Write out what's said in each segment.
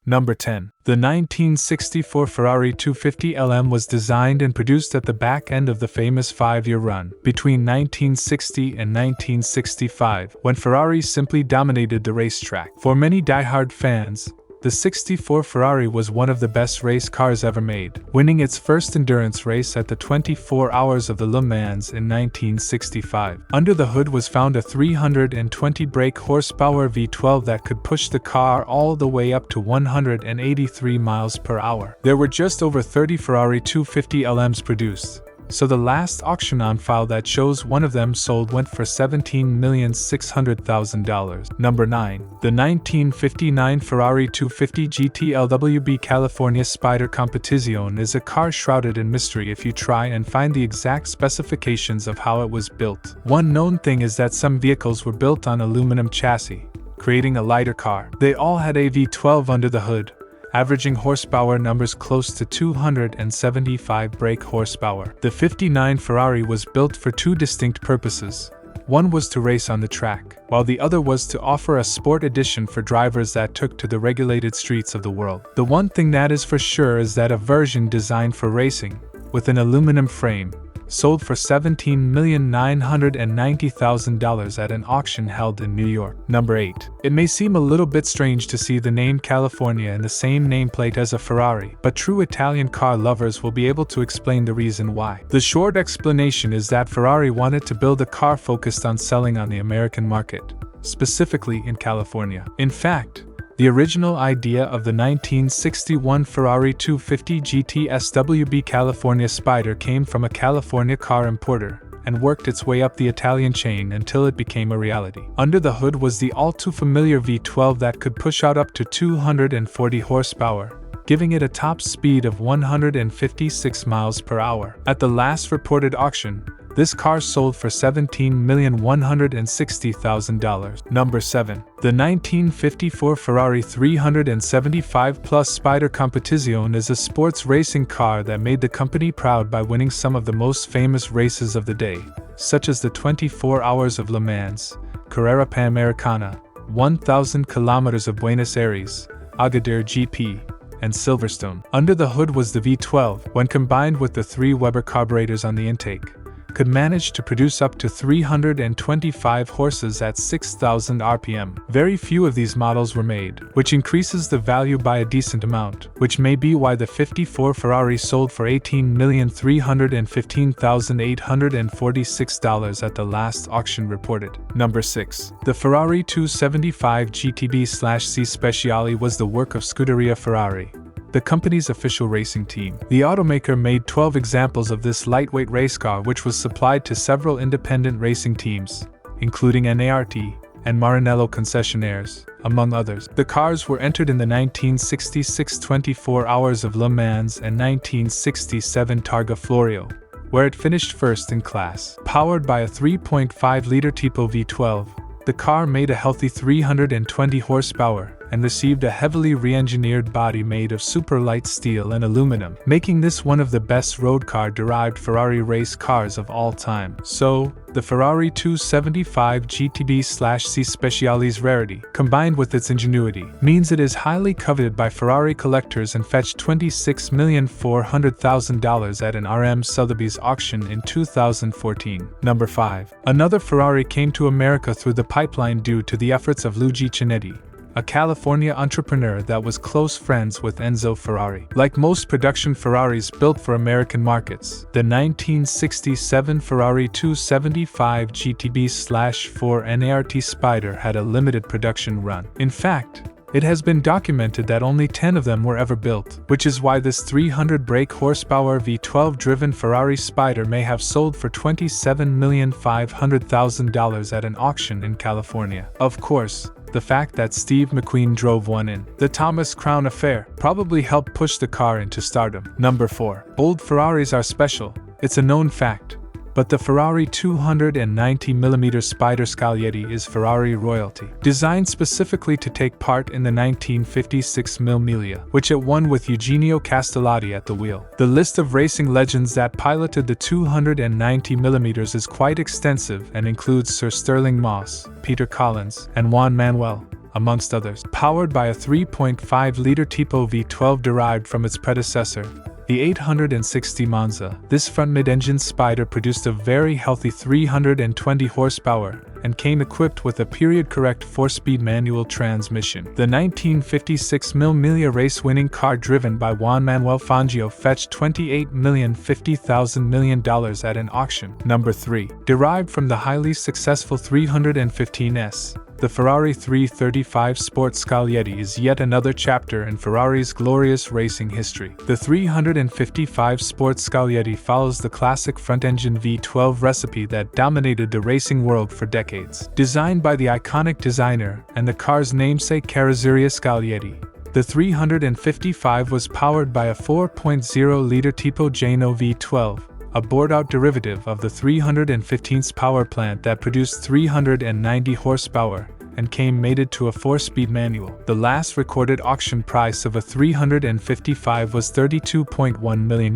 Number 10. The 1964 Ferrari 250 LM was designed and produced at the back end of the famous 5-year run between 1960 and 1965, when Ferrari simply dominated the racetrack. For many die-hard fans, the 64 Ferrari was one of the best race cars ever made, winning its first endurance race at the 24 Hours of the Le Mans in 1965. Under the hood was found a 320 brake horsepower V12 that could push the car all the way up to 183 miles per hour. There were just over 30 Ferrari 250 LMs produced, so the last auction on file that shows one of them sold went for $17,600,000. Number 9. The 1959 Ferrari 250 GTOWB California Spider Competizione is a car shrouded in mystery if you try and find the exact specifications of how it was built. One known thing is that some vehicles were built on aluminum chassis, creating a lighter car. They all had a V12 under the hood, averaging horsepower numbers close to 275 brake horsepower. The 59 Ferrari was built for two distinct purposes. One was to race on the track, while the other was to offer a sport edition for drivers that took to the regulated streets of the world. The one thing that is for sure is that a version designed for racing, with an aluminum frame, sold for $17,990,000 at an auction held in New York. Number 8. It may seem a little bit strange to see the name California in the same nameplate as a Ferrari, but true Italian car lovers will be able to explain the reason why. The short explanation is that Ferrari wanted to build a car focused on selling on the American market, specifically in California. In fact, the original idea of the 1961 Ferrari 250 GTSWB California Spider came from a California car importer and worked its way up the Italian chain until it became a reality. Under the hood was the all-too-familiar V12 that could push out up to 240 horsepower, giving it a top speed of 156 miles per hour. At the last reported auction, this car sold for $17,160,000. Number 7. The 1954 Ferrari 375 Plus Spider Competizione is a sports racing car that made the company proud by winning some of the most famous races of the day, such as the 24 Hours of Le Mans, Carrera Panamericana, 1,000 kilometers of Buenos Aires, Agadir GP, and Silverstone. Under the hood was the V12, when combined with the 3 Weber carburetors on the intake, could manage to produce up to 325 horses at 6,000 RPM. Very few of these models were made, which increases the value by a decent amount, which may be why the 54 Ferrari sold for $18,315,846 at the last auction reported. Number 6. The Ferrari 275 GTB/C Speciale was the work of Scuderia Ferrari, the company's official racing team. The automaker made 12 examples of this lightweight race car, which was supplied to several independent racing teams, including NART and Maranello concessionaires, among others. The cars were entered in the 1966 24 Hours of Le Mans and 1967 Targa Florio, where it finished first in class. Powered by a 3.5-liter Tipo V12, the car made a healthy 320 horsepower and received a heavily re-engineered body made of super light steel and aluminum, making this one of the best road car-derived Ferrari race cars of all time. So, the Ferrari 275 GTB/C Speciale's rarity, combined with its ingenuity, means it is highly coveted by Ferrari collectors and fetched $26,400,000 at an RM Sotheby's auction in 2014. Number 5. Another Ferrari came to America through the pipeline due to the efforts of Luigi Cinetti, a California entrepreneur that was close friends with Enzo Ferrari. Like most production Ferraris built for American markets, the 1967 Ferrari 275 GTB/4 NART Spider had a limited production run. In fact, it has been documented that only 10 of them were ever built, which is why this 300 brake horsepower V12-driven Ferrari Spider may have sold for $27,500,000 at an auction in California. Of course, the fact that Steve McQueen drove one in the Thomas Crown Affair probably helped push the car into stardom. Number 4. Old Ferraris are special, it's a known fact, but the Ferrari 290mm Spider Scaglietti is Ferrari royalty. Designed specifically to take part in the 1956 Mille Miglia, which it won with Eugenio Castellotti at the wheel. The list of racing legends that piloted the 290mm is quite extensive and includes Sir Sterling Moss, Peter Collins, and Juan Manuel, amongst others. Powered by a 3.5-liter Tipo V12 derived from its predecessor, the 860 Monza, this front mid-engine Spider produced a very healthy 320 horsepower and came equipped with a period-correct 4-speed manual transmission. The 1956 Mille Miglia race-winning car driven by Juan Manuel Fangio fetched $28,050,000 million at an auction. Number 3. Derived from the highly successful 315S, the Ferrari 335 Sport Scaglietti is yet another chapter in Ferrari's glorious racing history. The 355 Sport Scaglietti follows the classic front-engine V12 recipe that dominated the racing world for decades. Designed by the iconic designer and the car's namesake Carrozzeria Scaglietti, the 355 was powered by a 4.0-liter Tipo Geno V12, a bored-out derivative of the 315's power plant that produced 390 horsepower and came mated to a 4-speed manual. The last recorded auction price of a 355 was €32.1 million,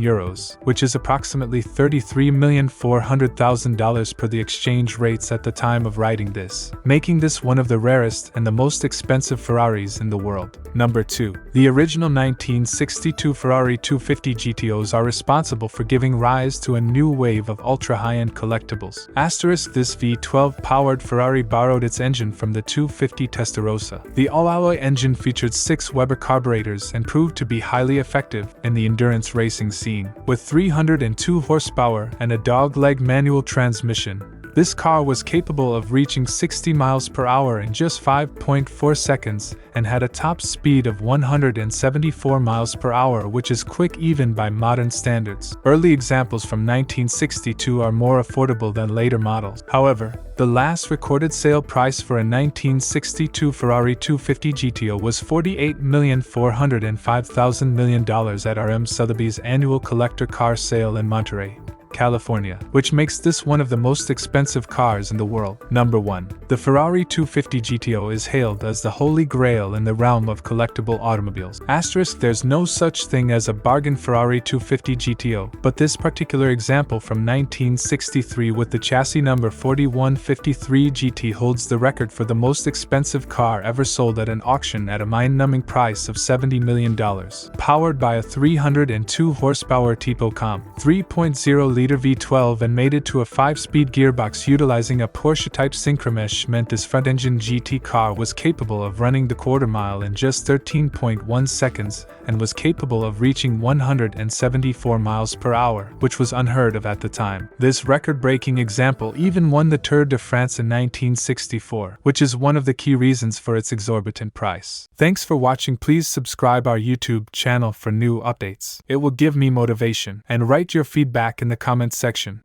which is approximately $33,400,000 per the exchange rates at the time of writing this, making this one of the rarest and the most expensive Ferraris in the world. Number 2. The original 1962 Ferrari 250 GTOs are responsible for giving rise to a new wave of ultra-high-end collectibles. This V12-powered Ferrari borrowed its engine from the 250 Testarossa. The all-alloy engine featured 6 Weber carburetors and proved to be highly effective in the endurance racing scene. With 302 horsepower and a dog-leg manual transmission, this car was capable of reaching 60 miles per hour in just 5.4 seconds and had a top speed of 174 miles per hour, which is quick even by modern standards. Early examples from 1962 are more affordable than later models. However, the last recorded sale price for a 1962 Ferrari 250 GTO was $48,405,000 million at RM Sotheby's annual collector car sale in Monterey, California, which makes this one of the most expensive cars in the world. Number 1. The Ferrari 250 GTO is hailed as the holy grail in the realm of collectible automobiles. There's no such thing as a bargain Ferrari 250 GTO, but this particular example from 1963 with the chassis number 4153 GT holds the record for the most expensive car ever sold at an auction at a mind-numbing price of $70 million. Powered by a 302 horsepower Tipo Comp 3.0-liter V12 and mated to a 5-speed gearbox utilizing a Porsche-type synchromesh meant this front-engine GT car was capable of running the quarter mile in just 13.1 seconds and was capable of reaching 174 miles per hour, which was unheard of at the time. This record-breaking example even won the Tour de France in 1964, which is one of the key reasons for its exorbitant price. Thanks for watching. Please subscribe our YouTube channel for new updates. It will give me motivation, and write your feedback in the comments section.